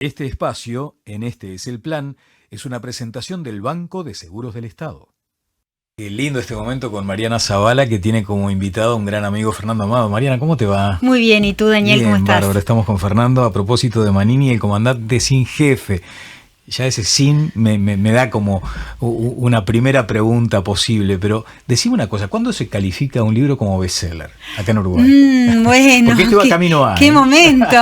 Este espacio, en Este es el Plan, es una presentación del Banco de Seguros del Estado. Qué lindo este momento con Mariana Zavala, que tiene como invitado a un gran amigo, Fernando Amado. Mariana, ¿cómo te va? Muy bien, ¿y tú, Daniel, bien, cómo estás? Bárbara, estamos con Fernando a propósito de Manini, el comandante sin jefe. Ya ese sin me da como una primera pregunta posible, pero decime una cosa, ¿cuándo se califica un libro como bestseller acá en Uruguay? Bueno, porque este va camino a... ¡Qué momento!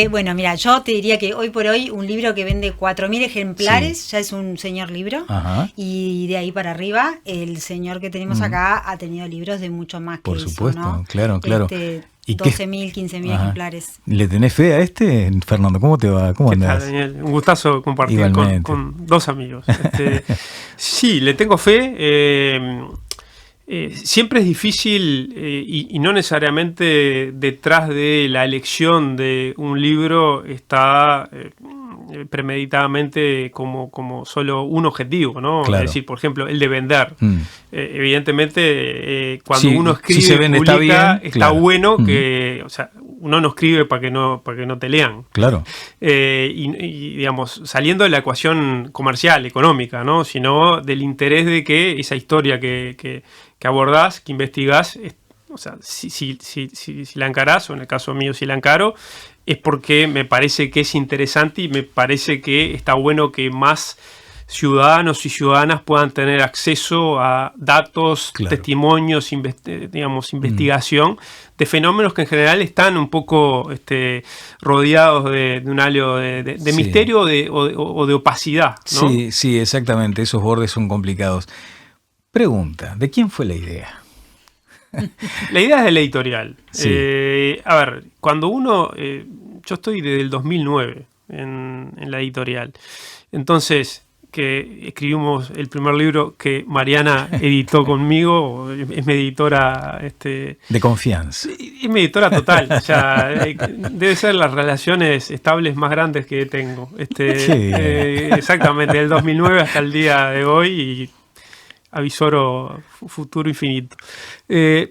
Bueno, mira, yo te diría que hoy por hoy un libro que vende 4.000 ejemplares ya es un señor libro. Ajá. Y de ahí para arriba, el señor que tenemos acá ha tenido libros de mucho más que por eso, supuesto, ¿no? claro. ¿Y 12.000, 15.000 ejemplares. ¿Le tenés fe a este, Fernando? ¿Cómo te va? ¿Cómo andás? ¿Qué tal, Daniel? Un gustazo compartir con dos amigos. Sí, le tengo fe. Siempre es difícil y no necesariamente detrás de la elección de un libro está premeditadamente como solo un objetivo, ¿no? Claro. Es decir, por ejemplo, el de vender. Evidentemente, cuando sí, uno escribe, si se vende, publica, está claro. Bueno que, uh-huh. o sea, uno no escribe para que no te lean. Claro. Y digamos, saliendo de la ecuación comercial, económica, ¿no? Sino del interés de que esa historia que abordás, que investigás, o sea, si la encarás, o en el caso mío si la encaro, es porque me parece que es interesante y me parece que está bueno que más ciudadanos y ciudadanas puedan tener acceso a datos, claro. Testimonios, investigación de fenómenos que en general están un poco rodeados de un halo de sí. Misterio o de opacidad, ¿no? Sí, exactamente, esos bordes son complicados. Pregunta, ¿de quién fue la idea? La idea es de la editorial. Sí. A ver, cuando uno... yo estoy desde el 2009 en la editorial. Entonces, que escribimos el primer libro que Mariana editó conmigo, es mi editora... de confianza. Es mi editora total. O sea, debe ser las relaciones estables más grandes que tengo. Exactamente, del 2009 hasta el día de hoy y... avisoro futuro infinito.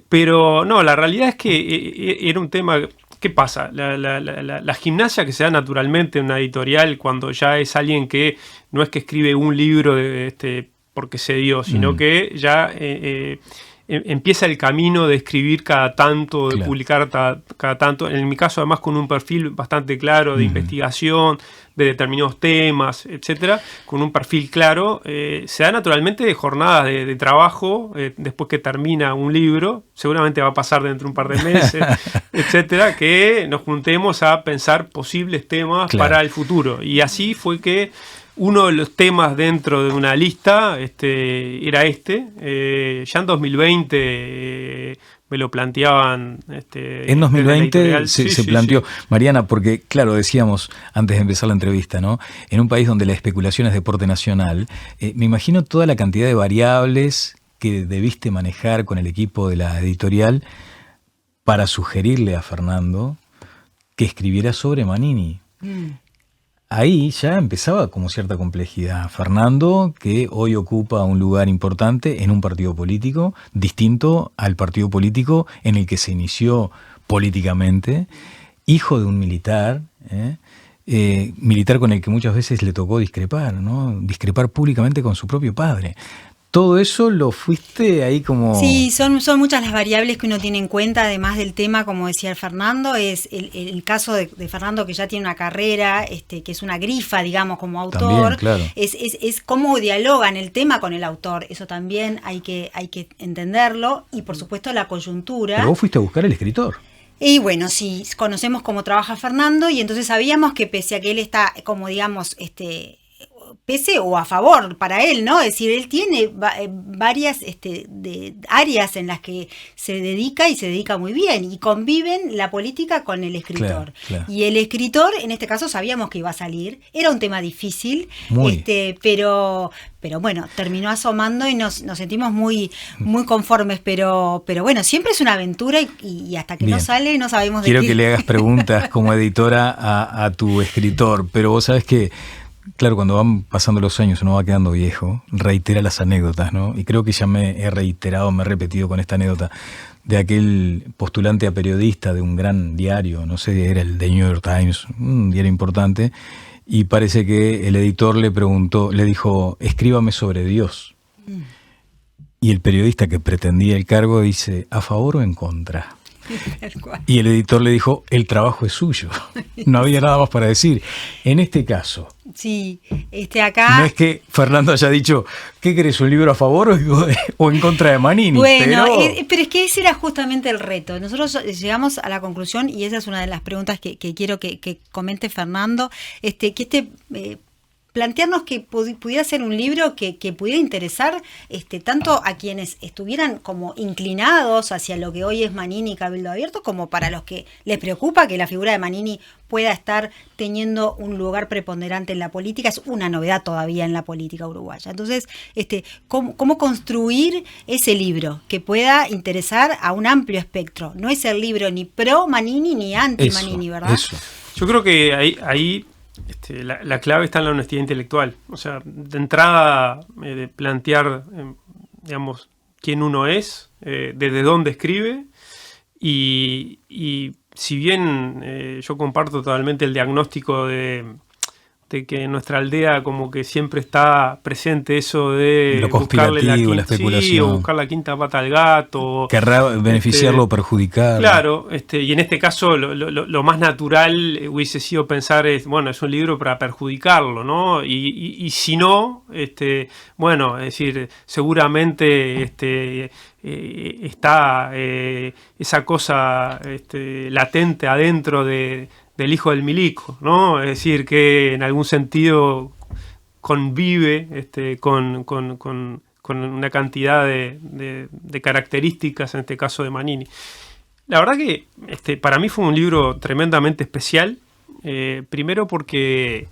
Pero no, la realidad es que era un tema... ¿Qué pasa? La gimnasia que se da naturalmente en una editorial cuando ya es alguien que no es que escribe un libro porque se dio, sino que ya empieza el camino de escribir cada tanto, de publicar cada tanto. En mi caso, además, con un perfil bastante claro de investigación, de determinados temas, etcétera, con un perfil claro, se da naturalmente de jornadas de trabajo después que termina un libro, seguramente va a pasar dentro de un par de meses, etcétera, que nos juntemos a pensar posibles temas para el futuro. Y así fue que uno de los temas dentro de una lista era ya en 2020 me lo planteaban. En 2020 se planteó. Sí. Mariana, porque claro, decíamos antes de empezar la entrevista, ¿no? En un país donde la especulación es deporte nacional, me imagino toda la cantidad de variables que debiste manejar con el equipo de la editorial para sugerirle a Fernando que escribiera sobre Manini. Ahí ya empezaba como cierta complejidad. Fernando, que hoy ocupa un lugar importante en un partido político, distinto al partido político en el que se inició políticamente, hijo de un militar, militar con el que muchas veces le tocó discrepar, ¿no? Discrepar públicamente con su propio padre. Todo eso lo fuiste ahí como... Sí, son muchas las variables que uno tiene en cuenta, además del tema, como decía el Fernando, es el caso de Fernando, que ya tiene una carrera, que es una grifa, digamos, como autor. También, claro. Es cómo dialogan el tema con el autor, eso también hay que entenderlo, y por supuesto la coyuntura. Pero vos fuiste a buscar el escritor. Y bueno, sí, conocemos cómo trabaja Fernando, y entonces sabíamos que pese a que él está, como digamos, pese o a favor para él, ¿no? Es decir, él tiene varias áreas en las que se dedica muy bien, y conviven la política con el escritor. Claro. Y el escritor, en este caso, sabíamos que iba a salir. Era un tema difícil, pero bueno, terminó asomando y nos sentimos muy conformes, pero bueno, siempre es una aventura y hasta que no sale no sabemos de qué. Quiero que le hagas preguntas como editora a tu escritor, pero vos sabés que claro, cuando van pasando los años uno va quedando viejo, reitera las anécdotas, ¿no? Y creo que ya me he repetido con esta anécdota de aquel postulante a periodista de un gran diario, no sé, era el The New York Times, un diario importante, y parece que el editor le dijo, escríbame sobre Dios. Y el periodista que pretendía el cargo dice, ¿a favor o en contra? Y el editor le dijo, el trabajo es suyo. No había nada más para decir. En este caso, sí, acá... no es que Fernando haya dicho, ¿qué querés, un libro a favor o en contra de Manini? Bueno, pero es que ese era justamente el reto. Nosotros llegamos a la conclusión, y esa es una de las preguntas que quiero que comente Fernando, plantearnos que pudiera ser un libro que pudiera interesar tanto a quienes estuvieran como inclinados hacia lo que hoy es Manini y Cabildo Abierto, como para los que les preocupa que la figura de Manini pueda estar teniendo un lugar preponderante en la política. Es una novedad todavía en la política uruguaya. Entonces, ¿cómo construir ese libro que pueda interesar a un amplio espectro? No es el libro ni pro Manini ni anti Manini, ¿verdad? Eso. Yo creo que ahí la clave está en la honestidad intelectual. O sea, de entrada, de plantear, digamos, quién uno es, desde dónde escribe, y si bien yo comparto totalmente el diagnóstico de que en nuestra aldea como que siempre está presente eso de lo conspirativo, la especulación, sí, o buscar la quinta pata al gato, querrá beneficiarlo o perjudicarlo. Claro, y en este caso lo más natural hubiese sido pensar, es un libro para perjudicarlo, ¿no? Y si no, bueno, es decir, seguramente está esa cosa latente adentro del hijo del milico, ¿no? Es decir, que en algún sentido convive con una cantidad de características, en este caso de Manini. La verdad que para mí fue un libro tremendamente especial, primero porque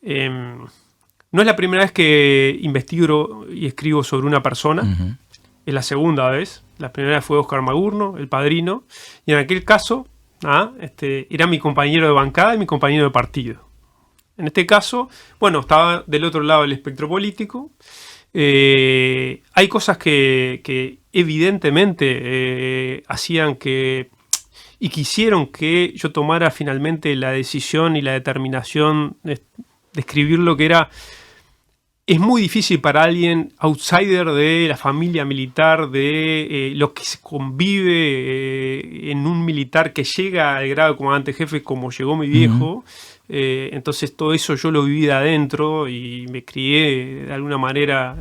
no es la primera vez que investigo y escribo sobre una persona, uh-huh. Es la segunda vez. La primera fue Óscar Magurno, El Padrino, y en aquel caso era mi compañero de bancada y mi compañero de partido. En este caso, estaba del otro lado del espectro político. Hay cosas que evidentemente hacían y quisieron que yo tomara finalmente la decisión y la determinación de escribir lo que era. Es muy difícil para alguien outsider de la familia militar, de lo que se convive en un militar que llega al grado de comandante jefe como llegó mi viejo. Uh-huh. Entonces todo eso yo lo viví de adentro y me crié de alguna manera.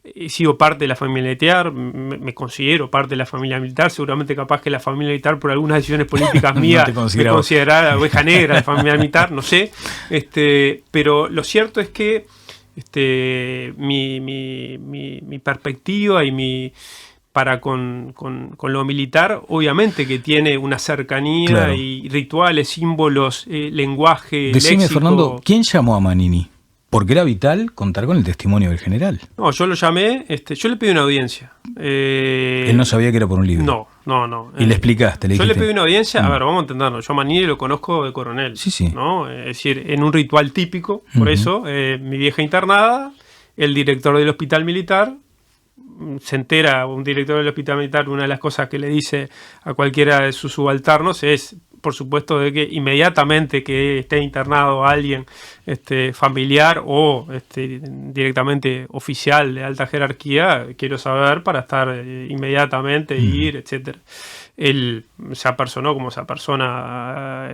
He sido parte de la familia militar, me considero parte de la familia militar, seguramente capaz que la familia militar por algunas decisiones políticas mías me consideraba la oveja negra de la familia militar, no sé. Pero lo cierto es que mi perspectiva y para con lo militar, obviamente que tiene una cercanía, claro. Y rituales, símbolos, lenguaje, Decime, léxico. Fernando, ¿quién llamó a Manini? Porque era vital contar con el testimonio del general. No, yo lo llamé, yo le pedí una audiencia. Él no sabía que era por un libro. No. Y le explicaste, yo le pedí una audiencia, a ver, vamos a entendernos, yo a Manini lo conozco de coronel. Sí. ¿No? Es decir, en un ritual típico, por eso, mi vieja internada, el director del hospital militar, se entera, un director del hospital militar, una de las cosas que le dice a cualquiera de sus subalternos es, por supuesto, de que inmediatamente que esté internado alguien familiar o directamente oficial de alta jerarquía, quiero saber para estar inmediatamente, ir, etcétera. Él se apersonó como esa persona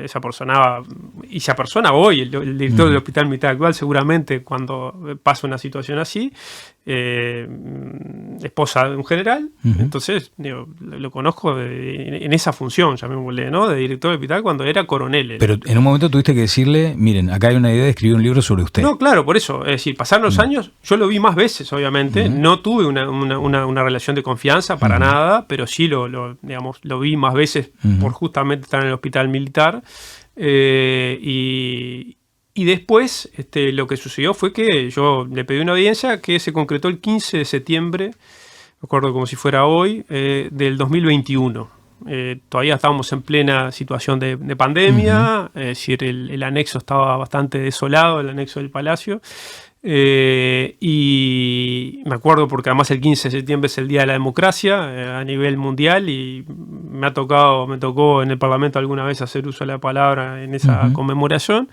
y se apersona hoy, el director del hospital militar actual, seguramente cuando pasa una situación así, esposa de un general, entonces lo conozco en esa función, llamémosle, ¿no? De director del hospital cuando era coronel. Pero en un momento tuviste que decirle, miren, acá hay una idea de escribir un libro sobre usted. No, claro, por eso, es decir, pasaron los años, yo lo vi más veces, obviamente, no tuve una relación de confianza para nada, pero sí lo vi más veces por justamente estar en el hospital militar, y después lo que sucedió fue que yo le pedí una audiencia que se concretó el 15 de septiembre, me acuerdo como si fuera hoy, del 2021. todavía estábamos en plena situación de pandemia, es decir, el anexo estaba bastante desolado, el anexo del Palacio. Y me acuerdo porque además el 15 de septiembre es el Día de la Democracia a nivel mundial y me tocó en el Parlamento alguna vez hacer uso de la palabra en esa conmemoración.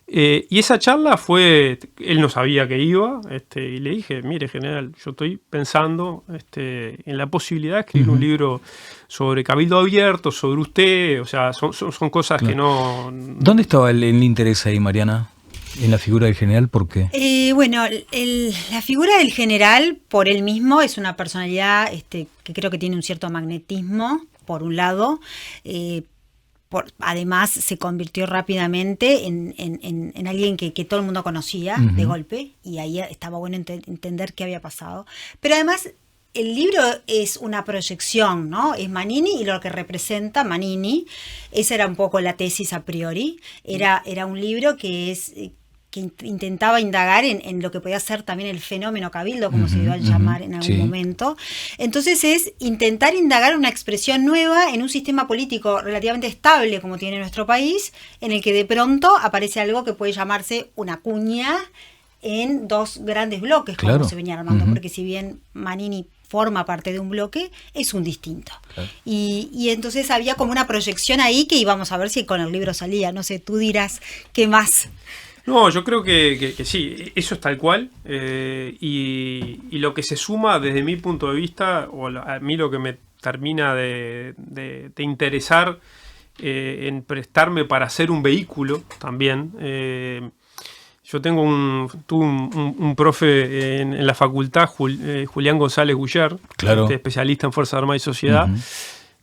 Y esa charla él no sabía que iba, y le dije, mire, general, yo estoy pensando en la posibilidad de escribir un libro sobre Cabildo Abierto, sobre usted, o sea, son cosas que no... ¿Dónde estaba el interés ahí, Mariana? ¿En la figura del general? ¿Por qué? Bueno, la figura del general por él mismo es una personalidad que creo que tiene un cierto magnetismo, por un lado. Además, se convirtió rápidamente en alguien que todo el mundo conocía de golpe, y ahí estaba bueno entender qué había pasado. Pero además, el libro es una proyección, ¿no? Es Manini y lo que representa Manini. Esa era un poco la tesis a priori. Era un libro que intentaba indagar en lo que podía ser también el fenómeno Cabildo, como se iba a llamar en algún momento. Entonces es intentar indagar una expresión nueva en un sistema político relativamente estable como tiene nuestro país, en el que de pronto aparece algo que puede llamarse una cuña en dos grandes bloques, como se venía armando, porque si bien Manini forma parte de un bloque, es un distinto. Claro. Y entonces había como una proyección ahí que íbamos a ver si con el libro salía. No sé, tú dirás qué más. No, yo creo que sí, eso es tal cual, y lo que se suma desde mi punto de vista, o a mí lo que me termina de interesar en prestarme para ser un vehículo también. Yo tuve un profe en la facultad, Julián González Guller, especialista en Fuerzas Armadas y Sociedad,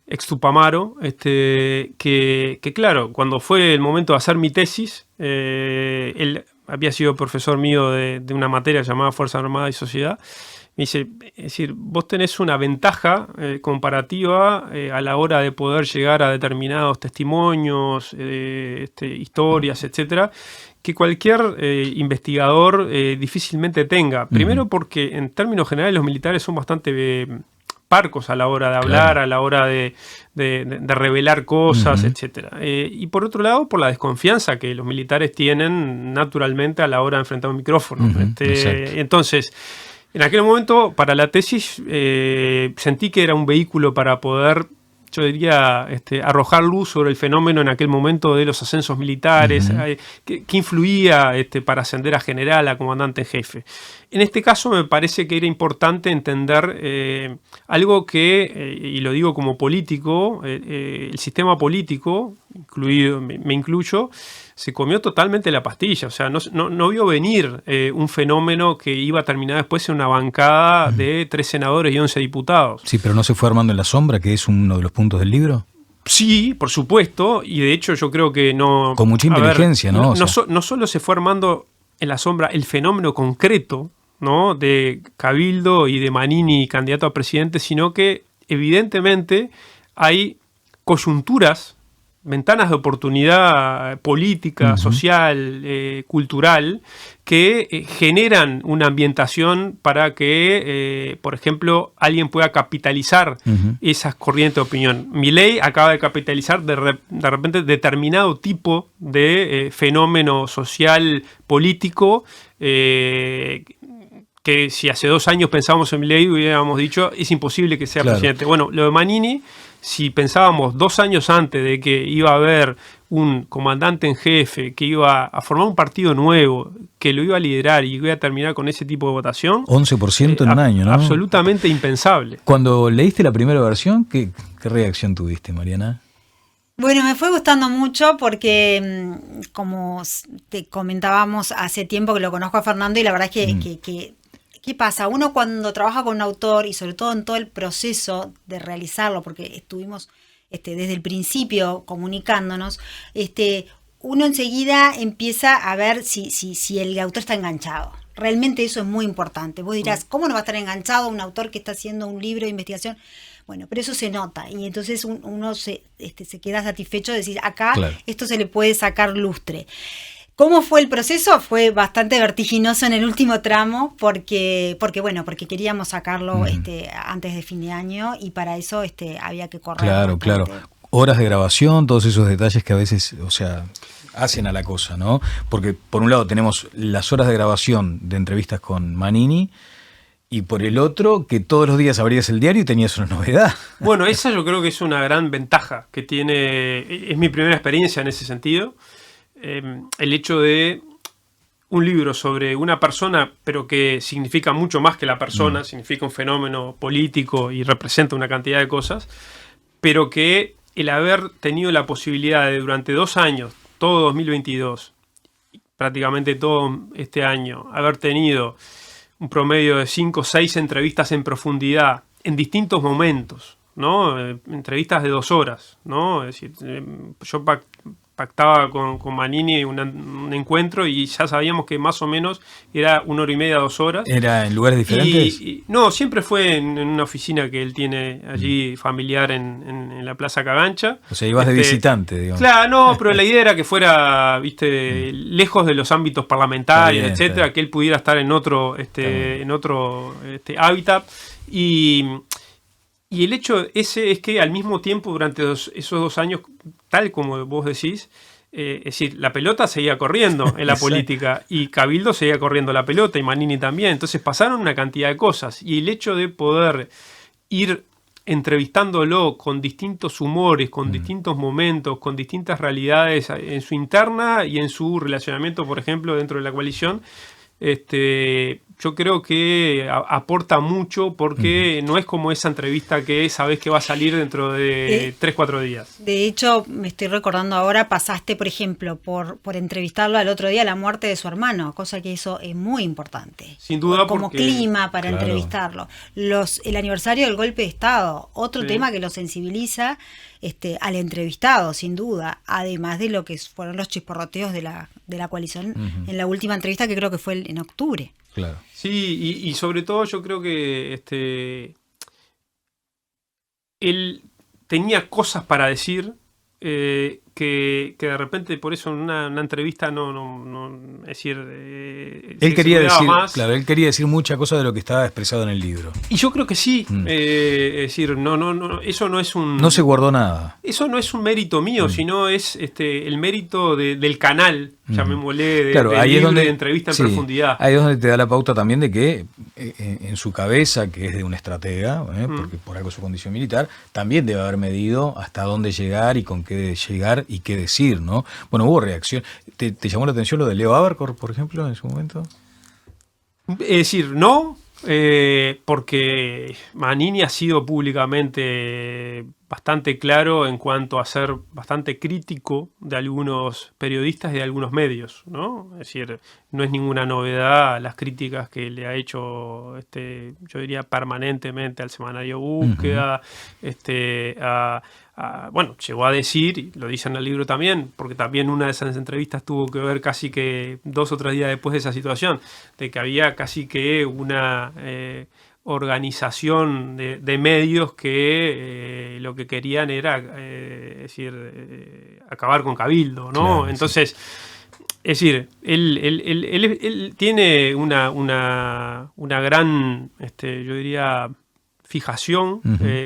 ex Tupamaro, que claro, cuando fue el momento de hacer mi tesis, él había sido profesor mío de una materia llamada Fuerzas Armadas y Sociedad. Me dice, es decir, vos tenés una ventaja comparativa a la hora de poder llegar a determinados testimonios, historias, etcétera, que cualquier investigador difícilmente tenga. Primero porque en términos generales los militares son bastante parcos a la hora de hablar, a la hora de revelar cosas, etcétera. Y por otro lado, por la desconfianza que los militares tienen naturalmente a la hora de enfrentar un micrófono. Entonces, en aquel momento, para la tesis, sentí que era un vehículo para poder, yo diría, arrojar luz sobre el fenómeno en aquel momento de los ascensos militares, que influía para ascender a general, a comandante en jefe. En este caso me parece que era importante entender algo que, y lo digo como político, el sistema político, me incluyo, se comió totalmente la pastilla, o sea, no vio venir un fenómeno que iba a terminar después en una bancada de 3 senadores y 11 diputados. Sí, pero ¿no se fue armando en la sombra, que es uno de los puntos del libro? Sí, por supuesto, y de hecho yo creo que no... Con mucha inteligencia, ¿no? No solo se fue armando en la sombra el fenómeno concreto, ¿no?, de Cabildo y de Manini candidato a presidente, sino que evidentemente hay coyunturas, ventanas de oportunidad política, social, cultural, que generan una ambientación para que, por ejemplo, alguien pueda capitalizar esas corrientes de opinión. Milei acaba de capitalizar de repente determinado tipo de fenómeno social, político, que si hace 2 años pensábamos en Milei hubiéramos dicho es imposible que sea presidente. Bueno, lo de Manini, si pensábamos 2 años antes de que iba a haber un comandante en jefe, que iba a formar un partido nuevo, que lo iba a liderar y iba a terminar con ese tipo de votación... 11% en un año, ¿no? Absolutamente impensable. Cuando leíste la primera versión, ¿qué reacción tuviste, Mariana? Bueno, me fue gustando mucho porque, como te comentábamos, hace tiempo que lo conozco a Fernando y la verdad es que ¿qué pasa? Uno cuando trabaja con un autor y sobre todo en todo el proceso de realizarlo, porque estuvimos desde el principio comunicándonos, uno enseguida empieza a ver si el autor está enganchado. Realmente eso es muy importante. Vos dirás, ¿cómo no va a estar enganchado un autor que está haciendo un libro de investigación? Bueno, pero eso se nota y entonces uno se queda satisfecho de decir, acá esto se le puede sacar lustre. ¿Cómo fue el proceso? Fue bastante vertiginoso en el último tramo porque queríamos sacarlo antes de fin de año y para eso había que correr. Claro, bastante. claro. Horas de grabación, todos esos detalles que a veces, hacen a la cosa, ¿no? Porque por un lado tenemos las horas de grabación de entrevistas con Manini y por el otro que todos los días abrías el diario y tenías una novedad. Bueno, esa yo creo que es una gran ventaja que tiene, es mi primera experiencia en ese sentido. El hecho de un libro sobre una persona, pero que significa mucho más que la persona, significa un fenómeno político y representa una cantidad de cosas, pero que el haber tenido la posibilidad de durante 2 años, todo 2022, prácticamente todo este año, haber tenido un promedio de 5 o 6 entrevistas en profundidad en distintos momentos, ¿no? Entrevistas de 2 horas, ¿no? Es decir, yo pactaba con Manini un encuentro y ya sabíamos que más o menos era 1 hora y media, 2 horas. ¿Era en lugares diferentes? No, siempre fue en una oficina que él tiene allí familiar en la Plaza Cagancha. O sea, ibas de visitante, digamos. Claro, no, pero la idea era que fuera, lejos de los ámbitos parlamentarios, bien, etcétera, que él pudiera estar en otro hábitat. Y el hecho ese es que al mismo tiempo, durante esos 2 años, tal como vos decís, es decir, la pelota seguía corriendo en la política y Cabildo seguía corriendo la pelota y Manini también. Entonces pasaron una cantidad de cosas y el hecho de poder ir entrevistándolo con distintos humores, con distintos momentos, con distintas realidades en su interna y en su relacionamiento, por ejemplo, dentro de la coalición, yo creo que aporta mucho porque no es como esa entrevista que sabes que va a salir dentro de 3-4 días. De hecho, me estoy recordando ahora, pasaste, por ejemplo, por entrevistarlo al otro día la muerte de su hermano, cosa que eso es muy importante. Sin duda, como porque, clima para claro, entrevistarlo. El aniversario del golpe de Estado, otro tema que lo sensibiliza al entrevistado, sin duda, además de lo que fueron los chisporroteos de la coalición en la última entrevista, que creo que fue en octubre. Claro. Sí, y sobre todo yo creo que él tenía cosas para decir que de repente por eso en una entrevista no es decir, él quería decir más. Claro, él quería decir mucha cosa de lo que estaba expresado en el libro. Y yo creo que sí, es decir, no, eso no es un... No se guardó nada. Eso no es un mérito mío, sino es el mérito del canal, llamémosle, claro, de ahí libro, es donde, de entrevista en profundidad. Ahí es donde te da la pauta también de que en su cabeza, que es de un estratega, porque por algo su condición militar, también debe haber medido hasta dónde llegar y con qué llegar y qué decir, ¿no? Bueno, hubo reacción. ¿Te llamó la atención lo de Leo Abercrombie, por ejemplo, en su momento? Es decir, no, porque Manini ha sido públicamente bastante claro en cuanto a ser bastante crítico de algunos periodistas y de algunos medios, ¿no? Es decir, no es ninguna novedad las críticas que le ha hecho, yo diría, permanentemente al semanario Búsqueda, bueno, llegó a decir, y lo dice en el libro también, porque también una de esas entrevistas tuvo que ver casi que 2 o 3 días después de esa situación, de que había casi que una organización de medios que lo que querían era acabar con Cabildo, ¿no? Claro, entonces, sí. Es decir, él tiene una gran, yo diría, fijación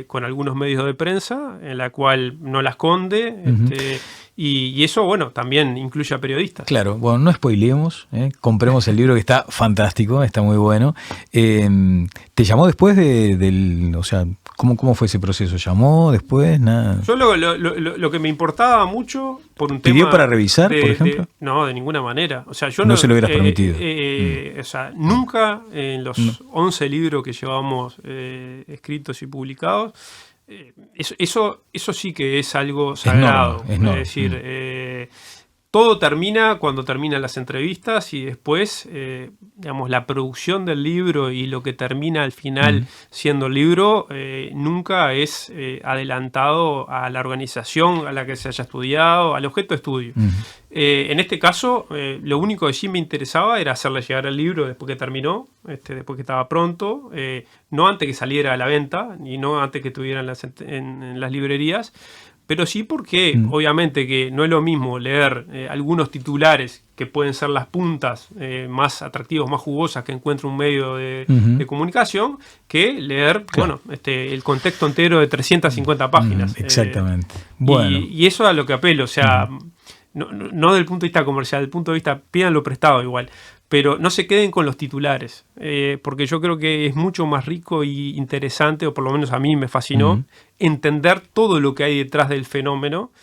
con algunos medios de prensa, en la cual no la esconde, y eso, bueno, también incluye a periodistas. Claro, bueno, no spoileemos, compremos el libro que está fantástico, está muy bueno. ¿Te llamó después o sea, ¿cómo fue ese proceso? ¿Llamó después? Nada. Yo lo que me importaba mucho por un tema... ¿Pidió para revisar, por ejemplo? No, de ninguna manera. O sea, yo no se lo hubieras permitido. O sea, nunca en los 11 libros que llevamos escritos y publicados, eso sí que es algo sagrado. Es decir, todo termina cuando terminan las entrevistas y después, digamos, la producción del libro y lo que termina al final siendo el libro nunca es adelantado a la organización a la que se haya estudiado, al objeto de estudio. En este caso, lo único que sí me interesaba era hacerle llegar el libro después que terminó, después que estaba pronto, no antes que saliera a la venta y no antes que estuviera en las librerías, pero sí porque obviamente que no es lo mismo leer algunos titulares que pueden ser las puntas más atractivas, más jugosas que encuentra un medio de comunicación, que leer, claro, el contexto entero de 350 páginas. Exactamente. Bueno. Y eso es a lo que apelo, o sea, no del punto de vista comercial, del punto de vista, pídanlo prestado igual, pero no se queden con los titulares, porque yo creo que es mucho más rico y interesante, o por lo menos a mí me fascinó, entender todo lo que hay detrás del fenómeno,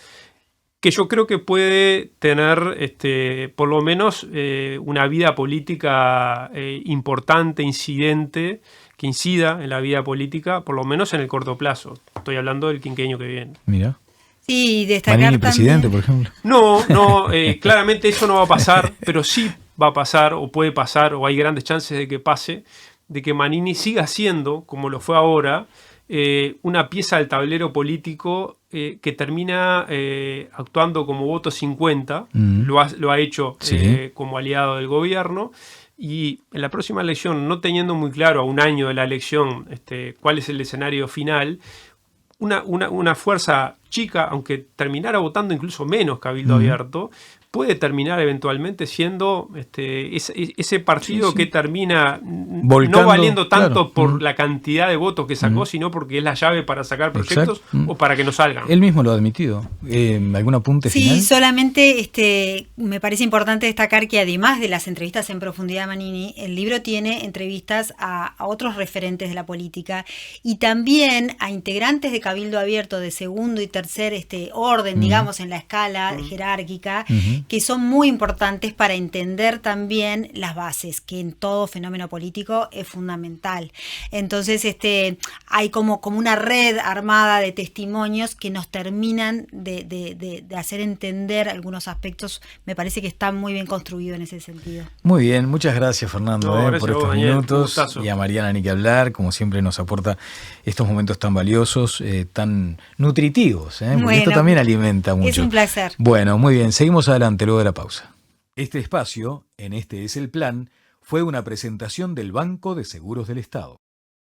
que yo creo que puede tener por lo menos una vida política importante, incidente, que incida en la vida política, por lo menos en el corto plazo. Estoy hablando del quinquenio que viene. Mira. Sí, destacar Manini también... presidente, por ejemplo. No, claramente eso no va a pasar, pero sí va a pasar, o puede pasar, o hay grandes chances de que pase, de que Manini siga siendo, como lo fue ahora, una pieza del tablero político que termina actuando como voto 50, lo ha hecho como aliado del gobierno, y en la próxima elección, no teniendo muy claro a un año de la elección cuál es el escenario final, una fuerza chica, aunque terminara votando incluso menos Cabildo Abierto, puede terminar eventualmente siendo ese partido que termina volcando, no valiendo tanto por la cantidad de votos que sacó, sino porque es la llave para sacar proyectos o para que no salgan. Él mismo lo ha admitido. ¿Algún apunte final? Sí, solamente me parece importante destacar que además de las entrevistas en profundidad de Manini, el libro tiene entrevistas a otros referentes de la política y también a integrantes de Cabildo Abierto de segundo y tercer orden, digamos, en la escala jerárquica, que son muy importantes para entender también las bases, que en todo fenómeno político es fundamental. Entonces, hay como una red armada de testimonios que nos terminan de hacer entender algunos aspectos. Me parece que está muy bien construido en ese sentido. Muy bien, muchas gracias, Fernando, gracias por estos minutos. Y a Mariana ni que hablar, como siempre nos aporta estos momentos tan valiosos, tan nutritivos, porque bueno, esto también alimenta mucho. Es un placer. Bueno, muy bien, seguimos adelante luego de la pausa. Este espacio, en Este es el Plan, fue una presentación del Banco de Seguros del Estado.